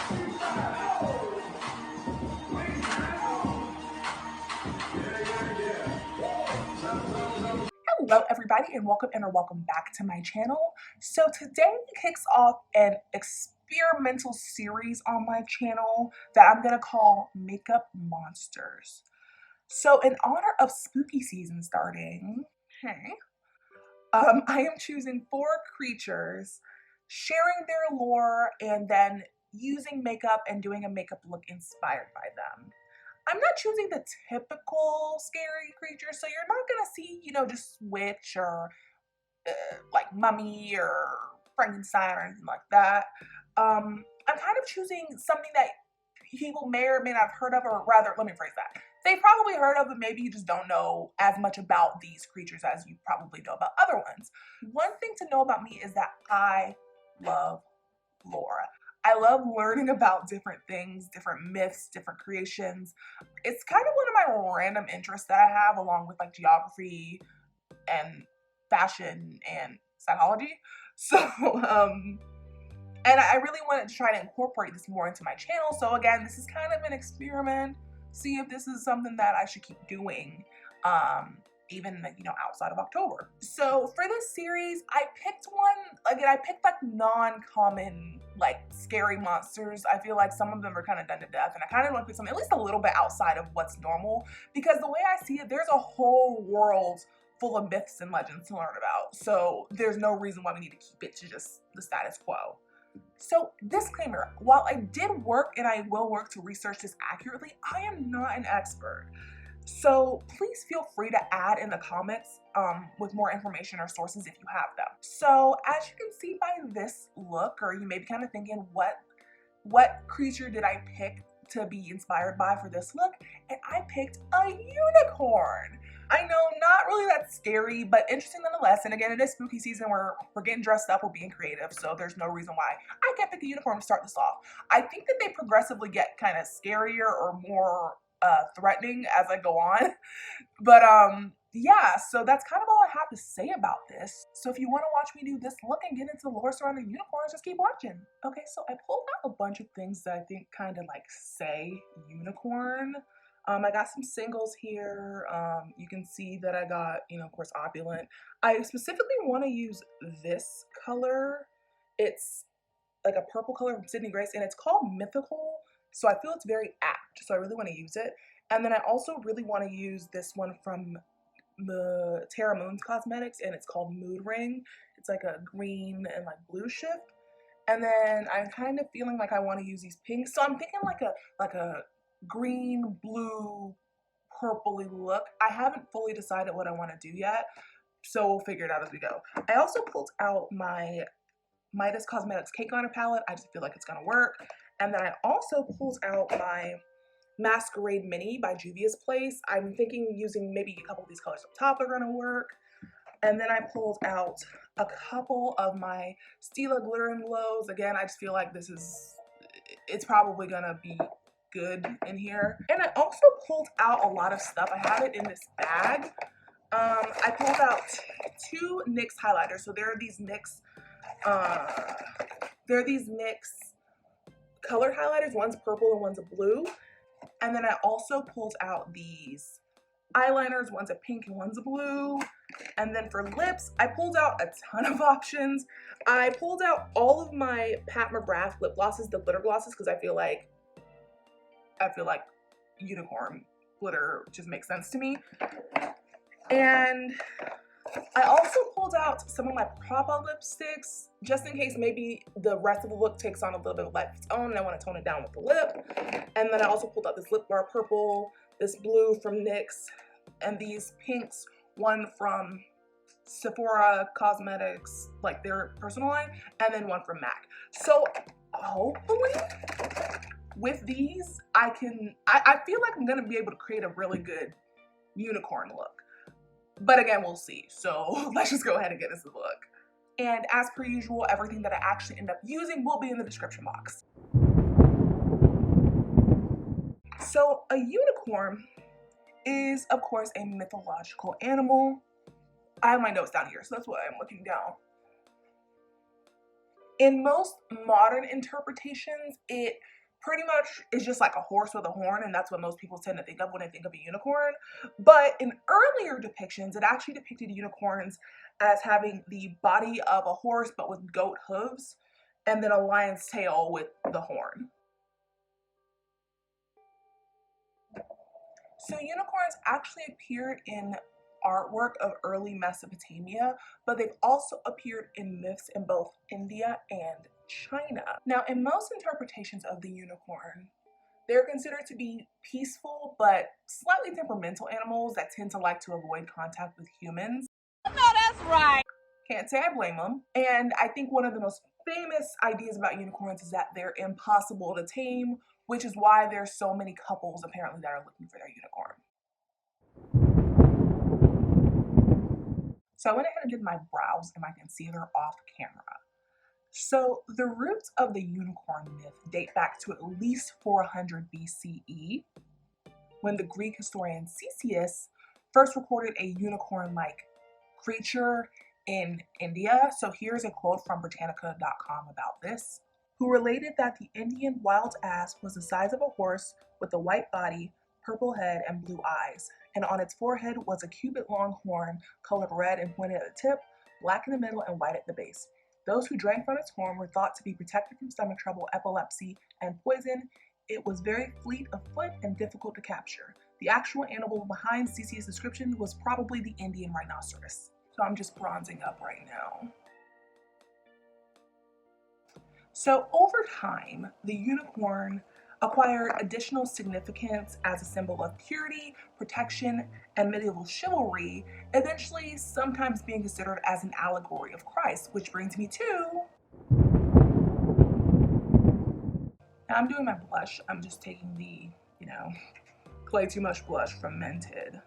Hello everybody and welcome back to my channel. So today kicks off an experimental series on my channel that I'm gonna call Makeup Monsters. So in honor of spooky season starting, I am choosing 4 creatures, sharing their lore, and then using makeup and doing a makeup look inspired by them. I'm not choosing the typical scary creature, so you're not gonna see, just witch or like mummy or Frankenstein or anything like that. I'm kind of choosing something that people may or may not have heard of, or rather, let me phrase that. They've probably heard of, but maybe you just don't know as much about these creatures as you probably know about other ones. One thing to know about me is that I love lore. I love learning about different things, different myths, different creations. It's kind of one of my random interests that I have, along with like geography and fashion and psychology. So, and I really wanted to try to incorporate this more into my channel. So again, this is kind of an experiment. See if this is something that I should keep doing, even outside of October. So for this series, I picked like non-common, like scary monsters. I feel like some of them are kind of done to death, and I kind of want to put something at least a little bit outside of what's normal, because the way I see it, there's a whole world full of myths and legends to learn about. So there's no reason why we need to keep it to just the status quo. So disclaimer, while I did work and I will work to research this accurately, I am not an expert. So please feel free to add in the comments with more information or sources if you have them. So as you can see by this look, or you may be kind of thinking, what creature did I pick to be inspired by for this look? And I picked a unicorn. I know, not really that scary, but interesting nonetheless. And again, it is spooky season where we're getting dressed up, we're being creative, so there's no reason why I can't pick a unicorn to start this off. I think that they progressively get kind of scarier or more threatening as I go on. But yeah, so that's kind of all I have to say about this. So if you want to watch me do this look and get into the lore surrounding unicorns, just keep watching. Okay, so I pulled out a bunch of things that I think kind of like say unicorn. I got some singles here. You can see that I got, of course, Opulent. I specifically want to use this color. It's like a purple color from Sydney Grace, and it's called Mythical. So I feel it's very apt. So I really want to use it. And then I also really want to use this one from the Terra Cosmetics, and it's called Mood Ring. It's like a green and like blue shift. And then I'm kind of feeling like I want to use these pinks. So I'm thinking like a green, blue, purpley look. I haven't fully decided what I want to do yet, so we'll figure it out as we go. I also pulled out my Mythical Cosmetics Cake Liner palette. I just feel like it's gonna work. And then I also pulled out my Masquerade Mini by Juvia's Place. I'm thinking using maybe a couple of these colors up top are gonna work. And then I pulled out a couple of my Stila Glitter and Glows. Again, I just feel like it's probably gonna be good in here. And I also pulled out a lot of stuff. I have it in this bag. I pulled out 2 NYX highlighters. So there are these NYX color highlighters. One's purple and one's a blue. And then I also pulled out these eyeliners. One's a pink and one's a blue. And then for lips, I pulled out a ton of options. I pulled out all of my Pat McGrath lip glosses, the glitter glosses, because I feel like unicorn glitter just makes sense to me. And I also pulled out some of my Prada lipsticks, just in case maybe the rest of the look takes on a little bit of life of its own and I want to tone it down with the lip. And then I also pulled out this lip bar purple, this blue from NYX, and these pinks, one from Sephora Cosmetics, like their personal line, and then one from MAC. So hopefully with these, I feel like I'm gonna be able to create a really good unicorn look. But again, we'll see. So let's just go ahead and get into the look. And as per usual, everything that I actually end up using will be in the description box. So a unicorn is, of course, a mythological animal. I have my notes down here, so that's why I'm looking down. In most modern interpretations, it pretty much is just like a horse with a horn, and that's what most people tend to think of when they think of a unicorn. But in earlier depictions, it actually depicted unicorns as having the body of a horse but with goat hooves, and then a lion's tail with the horn. So unicorns actually appeared in artwork of early Mesopotamia, but they've also appeared in myths in both India and China. Now, in most interpretations of the unicorn, they're considered to be peaceful but slightly temperamental animals that tend to like to avoid contact with humans. No, that's right. Can't say I blame them. And I think one of the most famous ideas about unicorns is that they're impossible to tame, which is why there's so many couples apparently that are looking for their unicorn. So I went ahead and did my brows and my concealer off camera. So the roots of the unicorn myth date back to at least 400 BCE, when the Greek historian Ctesias first recorded a unicorn-like creature in India. So here's a quote from Britannica.com about this, who related that the Indian wild ass was the size of a horse with a white body, purple head, and blue eyes, and on its forehead was a cubit-long horn colored red and pointed at the tip, black in the middle, and white at the base. Those who drank from its horn were thought to be protected from stomach trouble, epilepsy, and poison. It was very fleet of foot and difficult to capture. The actual animal behind Cece's description was probably the Indian rhinoceros. So I'm just bronzing up right now. So over time, the unicorn acquired additional significance as a symbol of purity, protection, and medieval chivalry, eventually sometimes being considered as an allegory of Christ, which brings me to... Now I'm doing my blush. I'm just taking the, Play Too Much blush from Mented,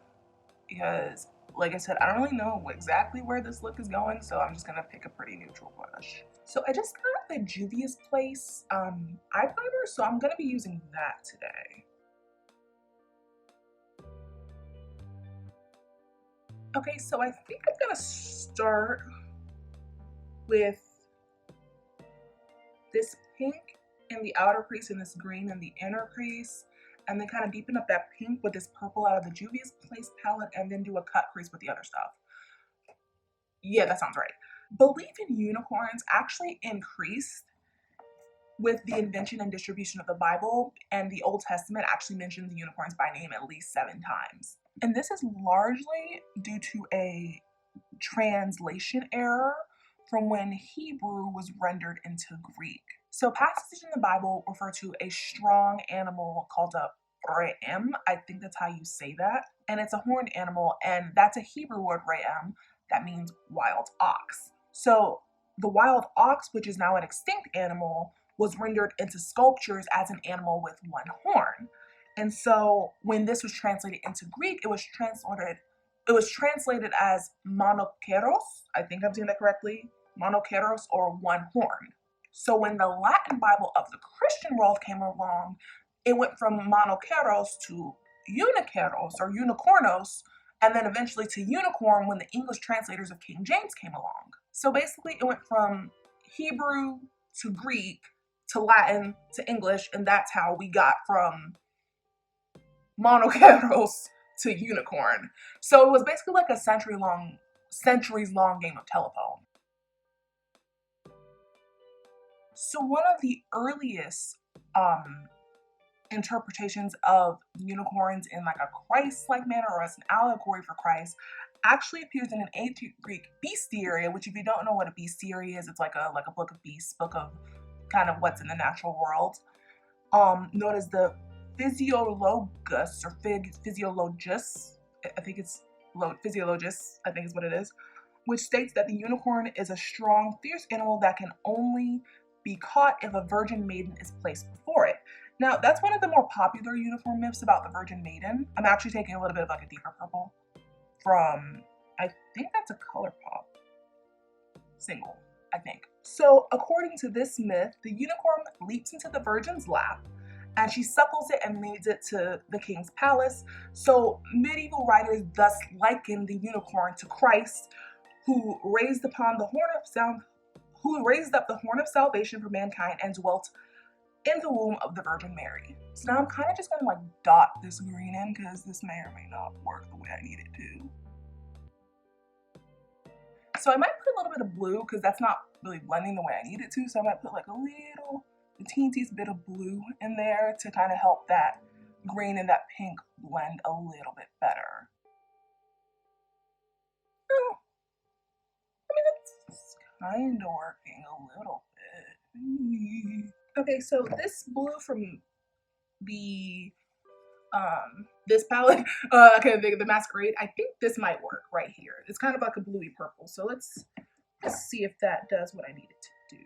because, like I said, I don't really know exactly where this look is going, so I'm just gonna pick a pretty neutral blush. So I just got the Juvia's Place eye primer, so I'm gonna be using that today. Okay, so I think I'm gonna start with this pink in the outer crease and this green in the inner crease, and then kind of deepen up that pink with this purple out of the Juvia's Place palette, and then do a cut crease with the other stuff. Yeah, that sounds right. Belief in unicorns actually increased with the invention and distribution of the Bible, and the Old Testament actually mentions the unicorns by name at least 7 times. And this is largely due to a translation error from when Hebrew was rendered into Greek. So passages in the Bible refer to a strong animal called a re'em. I think that's how you say that. And it's a horned animal, and that's a Hebrew word, re'em, that means wild ox. So the wild ox, which is now an extinct animal, was rendered into sculptures as an animal with 1 horn. And so when this was translated into Greek, it was translated as monokeros. I think I'm saying that correctly. Monokeros, or 1 horn. So when the Latin Bible of the Christian world came along, it went from monokeros to unikeros or unicornos, and then eventually to unicorn when the English translators of King James came along. So basically it went from Hebrew to Greek to Latin to English, and that's how we got from monokeros to unicorn. So it was basically like a centuries long game of telephone. So one of the earliest interpretations of unicorns in like a Christ-like manner, or as an allegory for Christ, actually appears in an ancient Greek bestiary, which, if you don't know what a bestiary is, it's like a book of beasts, book of kind of what's in the natural world, known as the Physiologus or Physiologus. I think it's Physiologus, I think is what it is, which states that the unicorn is a strong, fierce animal that can only be caught if a virgin maiden is placed before it. Now, that's one of the more popular unicorn myths about the Virgin Maiden. I'm actually taking a little bit of like a deeper purple from, I think that's a Colourpop single, I think. So according to this myth, the unicorn leaps into the virgin's lap and she suckles it and leads it to the king's palace. So medieval writers thus liken the unicorn to Christ, who raised up the horn of salvation for mankind and dwelt in the womb of the Virgin Mary. So now I'm kind of just gonna like dot this green in because this may or may not work the way I need it to. So I might put a little bit of blue because that's not really blending the way I need it to. So I might put like the teentiest bit of blue in there to kind of help that green and that pink blend a little bit better. Oh, I mean, that's kind of working a little bit. Okay, so this blue from the this palette, okay, the Masquerade, I think this might work right here. It's kind of like a bluey purple. So let's see if that does what I need it to do.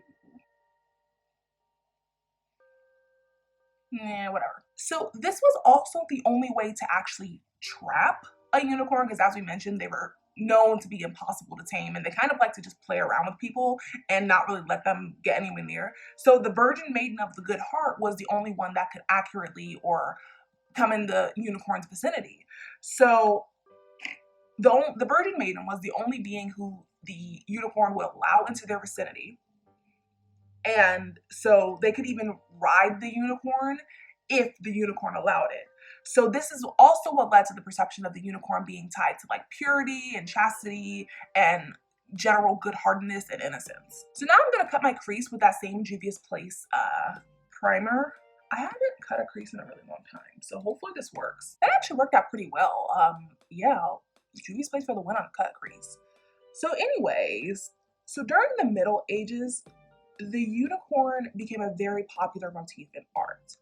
Yeah, whatever. So this was also the only way to actually trap a unicorn, because as we mentioned, they were known to be impossible to tame, and they kind of like to just play around with people and not really let them get anywhere near. So the Virgin Maiden of the Good Heart was the only one that could accurately or come in the unicorn's vicinity. So the Virgin Maiden was the only being who the unicorn would allow into their vicinity. And so they could even ride the unicorn if the unicorn allowed it. So this is also what led to the perception of the unicorn being tied to like purity and chastity and general good-heartedness and innocence. So now I'm gonna cut my crease with that same Juvia's Place primer. I haven't cut a crease in a really long time, so hopefully this works. That actually worked out pretty well. Yeah, Juvia's Place for the win on cut crease. So anyways, so during the Middle Ages, the unicorn became a very popular motif in art.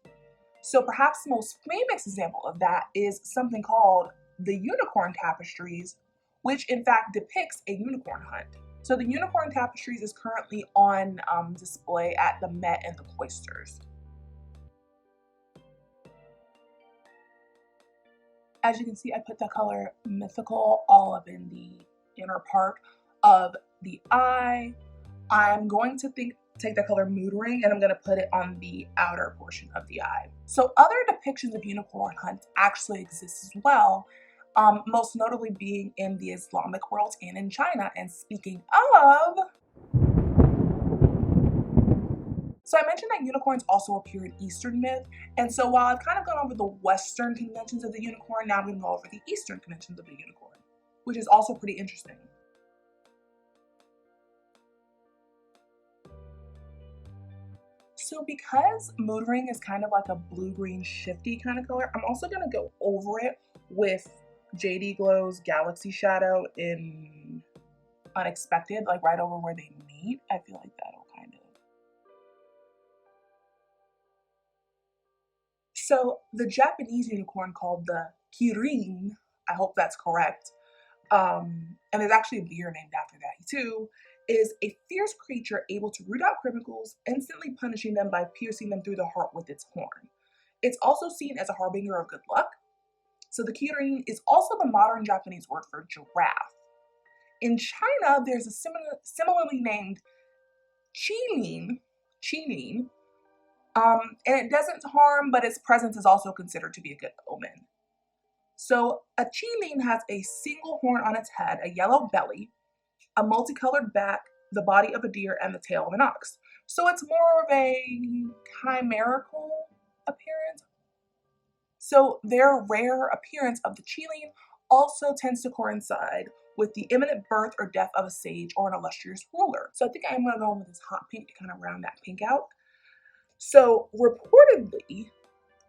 So perhaps the most famous example of that is something called the Unicorn Tapestries, which in fact depicts a unicorn hunt. So the Unicorn Tapestries is currently on display at the Met and the Cloisters. As you can see, I put the color Mythical all up in the inner part of the eye. I'm going to take the color Mood Ring and I'm going to put it on the outer portion of the eye. So other depictions of unicorn hunts actually exist as well, most notably being in the Islamic world and in China. And speaking of, so I mentioned that unicorns also appear in Eastern myth, and so while I've kind of gone over the Western conventions of the unicorn, now I'm going to go over the Eastern conventions of the unicorn, which is also pretty interesting. So because Mood Ring is kind of like a blue-green shifty kind of color, I'm also going to go over it with JDGlow's Galaxy Shadow in Unexpected, like right over where they meet. I feel like that'll kind of... So the Japanese unicorn called the Kirin, I hope that's correct, and there's actually a beer named after that too, is a fierce creature able to root out criminals, instantly punishing them by piercing them through the heart with its horn. It's also seen as a harbinger of good luck. So the Kirin is also the modern Japanese word for giraffe. In China, there's a similarly named qilin, and it doesn't harm, but its presence is also considered to be a good omen. So a qilin has a single horn on its head, a yellow belly, a multicolored back, the body of a deer, and the tail of an ox. So it's more of a chimerical appearance. So their rare appearance of the qilin also tends to coincide with the imminent birth or death of a sage or an illustrious ruler. So I think I'm gonna go with this hot pink to kind of round that pink out. So reportedly,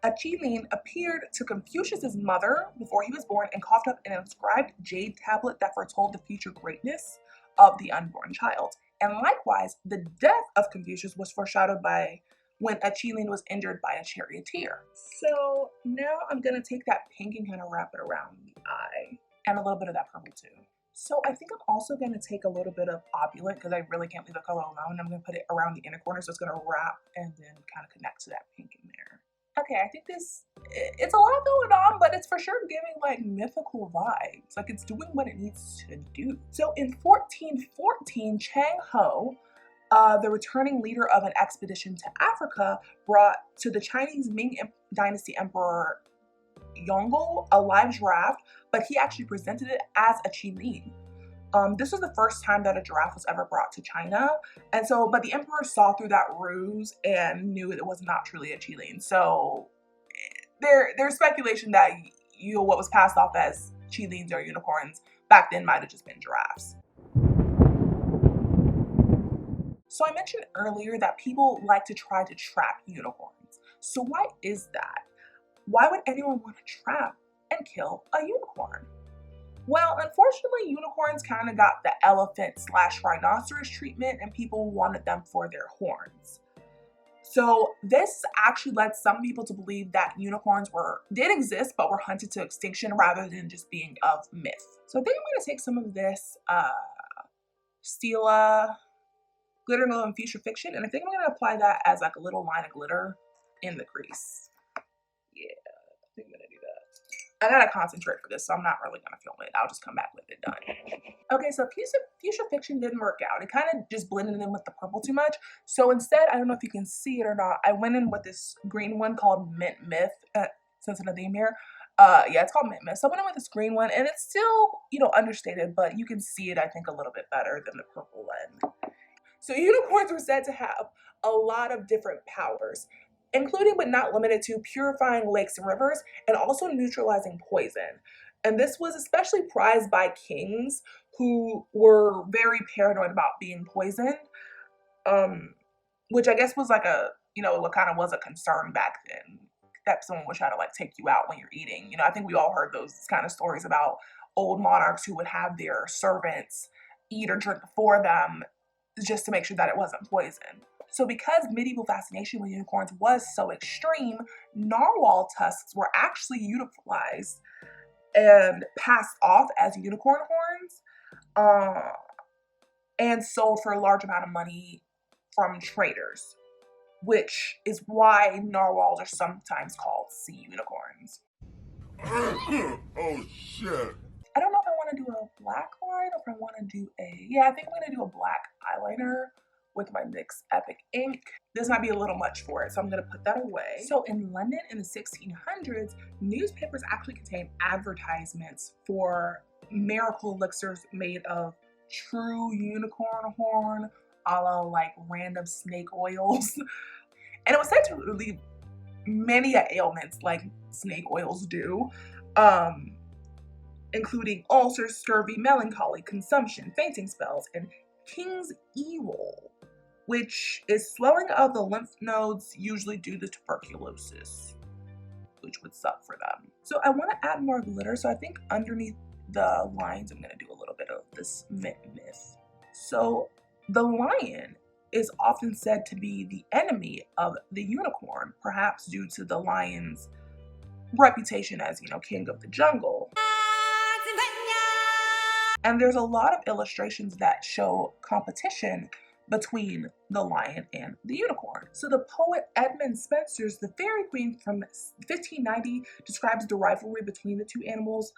a qilin appeared to Confucius's mother before he was born and coughed up an inscribed jade tablet that foretold the future greatness of the unborn child. And likewise, the death of Confucius was foreshadowed by when a qilin was injured by a charioteer. So now I'm gonna take that pink and kind of wrap it around the eye, and a little bit of that purple too. So I think I'm also gonna take a little bit of Opulent, because I really can't leave the color alone. I'm gonna put it around the inner corner, so it's gonna wrap and then kind of connect to that pink in there. Okay, I think it's a lot going on, but it's for sure giving like mythical vibes. Like it's doing what it needs to do. So in 1414, Chang Ho, the returning leader of an expedition to Africa, brought to the Chinese Ming Dynasty Emperor Yongle a live giraffe, but he actually presented it as a qilin. This was the first time that a giraffe was ever brought to China. And so, but the emperor saw through that ruse and knew it was not truly a qilin. So there's speculation that what was passed off as qilins or unicorns back then might have just been giraffes. So I mentioned earlier that people like to try to trap unicorns. So why is that? Why would anyone want to trap and kill a unicorn? Well, unfortunately, unicorns kind of got the elephant/rhinoceros treatment, and people wanted them for their horns. So this actually led some people to believe that unicorns did exist, but were hunted to extinction rather than just being of myth. So I think I'm going to take some of this Stila Glitter Glow and Fuchsia Fiction, and I think I'm going to apply that as like a little line of glitter in the crease. Yeah, I think I'm going to do that. I gotta concentrate for this, so I'm not really gonna film it. I'll just come back with it done. Okay, so Fuchsia Fiction didn't work out. It kind of just blended in with the purple too much. So instead, I don't know if you can see it or not, I went in with this green one called Mint Myth, since it's a theme here. Yeah, it's called Mint Myth. So I went in with this green one, and it's still, you know, understated, but you can see it, I think, a little bit better than the purple one. So unicorns were said to have a lot of different powers, including but not limited to purifying lakes and rivers and also neutralizing poison. And this was especially prized by kings who were very paranoid about being poisoned, which I guess was like a, you know, what kind of was a concern back then, that someone would try to like take you out when you're eating. You know, I think we all heard those kind of stories about old monarchs who would have their servants eat or drink for them just to make sure that it wasn't poison. So because medieval fascination with unicorns was so extreme, narwhal tusks were actually utilized and passed off as unicorn horns and sold for a large amount of money from traders, which is why narwhals are sometimes called sea unicorns. Oh shit. I don't know if I want to do a black line or if I want to do I think I'm going to do a black eyeliner with my NYX Epic ink. This might be a little much for it, so I'm going to put that away. So in London in the 1600s, newspapers actually contained advertisements for miracle elixirs made of true unicorn horn, a la like random snake oils. And it was said to relieve many ailments like snake oils do, including ulcers, scurvy, melancholy, consumption, fainting spells, and King's Evil, which is swelling of the lymph nodes, usually due to tuberculosis, which would suck for them. So I want to add more glitter, so I think underneath the lines, I'm going to do a little bit of this Mint Myth. So the lion is often said to be the enemy of the unicorn, perhaps due to the lion's reputation as, you know, king of the jungle. And there's a lot of illustrations that show competition between the lion and the unicorn. So the poet Edmund Spenser's The Fairy Queen from 1590 describes the rivalry between the two animals,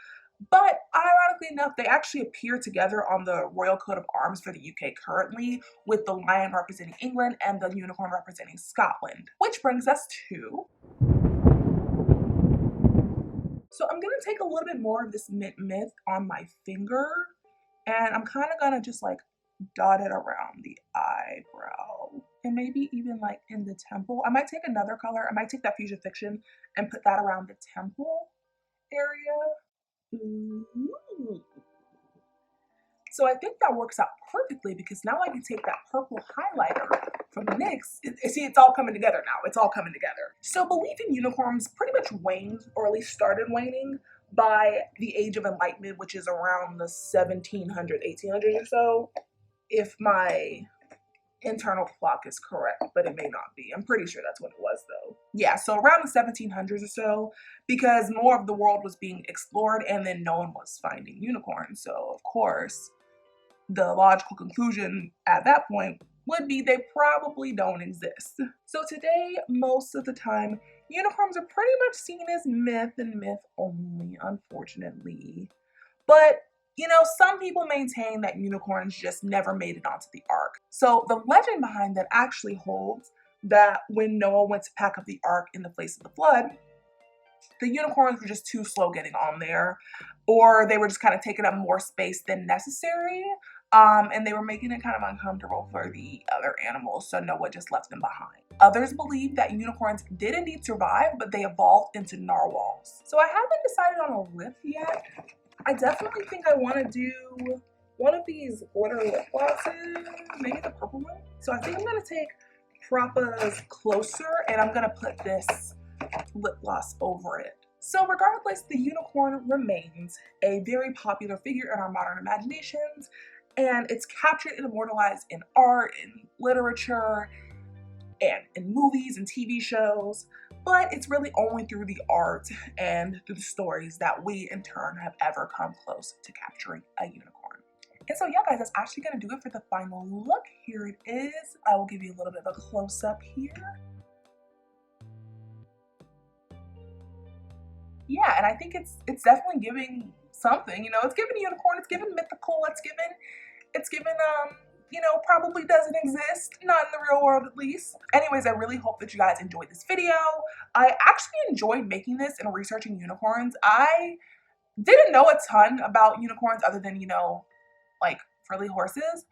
but ironically enough, they actually appear together on the royal coat of arms for the UK currently, with the lion representing England and the unicorn representing Scotland. Which brings us to... So I'm gonna take a little bit more of this Mint Myth on my finger, and I'm kind of gonna just like dot it around the eyebrow and maybe even like in the temple. I might take another color. I might take that Fuchsia Fiction and put that around the temple area. Ooh. So I think that works out perfectly because now I can take that purple highlighter from NYX. See, it's all coming together now. It's all coming together. So belief in unicorns pretty much waned, or at least started waning, by the Age of Enlightenment, which is around the 1700s, 1800s or so, if my internal clock is correct, but it may not be. I'm pretty sure that's what it was though. Yeah, so around the 1700s or so, because more of the world was being explored and then no one was finding unicorns. So of course, the logical conclusion at that point would be they probably don't exist. So today, most of the time, unicorns are pretty much seen as myth and myth only, unfortunately. But you know, some people maintain that unicorns just never made it onto the ark. So the legend behind that actually holds that when Noah went to pack up the ark in the face of the flood, the unicorns were just too slow getting on there, or they were just kind of taking up more space than necessary. And they were making it kind of uncomfortable for the other animals, so Noah just left them behind. Others believe that unicorns did indeed survive, but they evolved into narwhals. So I haven't decided on a lip yet. I definitely think I want to do one of these glitter lip glosses, maybe the purple one. So I think I'm going to take Proppa's Closer, and I'm going to put this lip gloss over it. So regardless, the unicorn remains a very popular figure in our modern imaginations, and it's captured and immortalized in art, in literature, and in movies and TV shows, but it's really only through the art and through the stories that we in turn have ever come close to capturing a unicorn. And so yeah guys, that's actually gonna do it for the final look. Here it is. I will give you a little bit of a close-up here. Yeah, and I think it's definitely giving something, you know, it's giving unicorn, it's giving mythical, it's giving you know, probably doesn't exist, not in the real world at least. Anyways, I really hope that you guys enjoyed this video. I actually enjoyed making this and researching unicorns. I didn't know a ton about unicorns other than, you know, like frilly horses,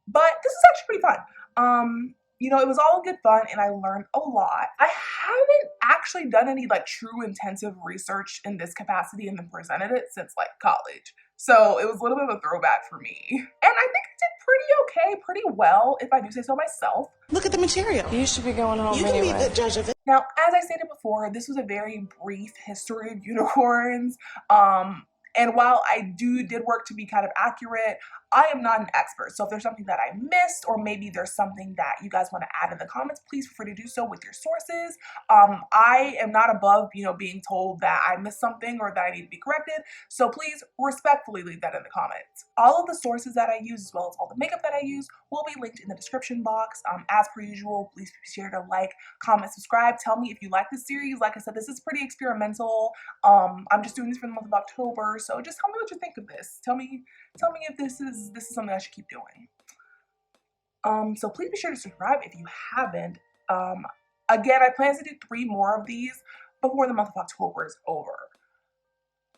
but this is actually pretty fun. You know, it was all good fun and I learned a lot. I haven't actually done any like true intensive research in this capacity and then presented it since like college. So it was a little bit of a throwback for me. And I think I did pretty okay, pretty well, if I do say so myself. Look at the material. You should be going home anyway. You can be the judge of it. Now, as I stated before, this was a very brief history of unicorns. And while I did work to be kind of accurate, I am not an expert. So if there's something that I missed, or maybe there's something that you guys want to add in the comments, please feel free to do so with your sources. I am not above, you know, being told that I missed something or that I need to be corrected. So please respectfully leave that in the comments. All of the sources that I use, as well as all the makeup that I use, will be linked in the description box. As per usual, please be sure to like, comment, subscribe. Tell me if you like this series. Like I said, this is pretty experimental. I'm just doing this for the month of October. So just tell me what you think of this. Tell me if this is something I should keep doing. So please be sure to subscribe if you haven't. Again, I plan to do 3 more of these before the month of October is over.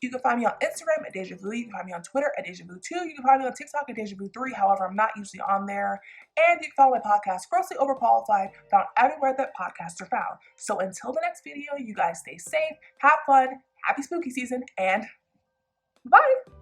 You can find me on Instagram at DejaVu. You can find me on Twitter at DejaVu2. You can find me on TikTok at DejaVu3. However, I'm not usually on there. And you can follow my podcast, Grossly Overqualified, found everywhere that podcasts are found. So until the next video, you guys stay safe, have fun, happy spooky season, and bye!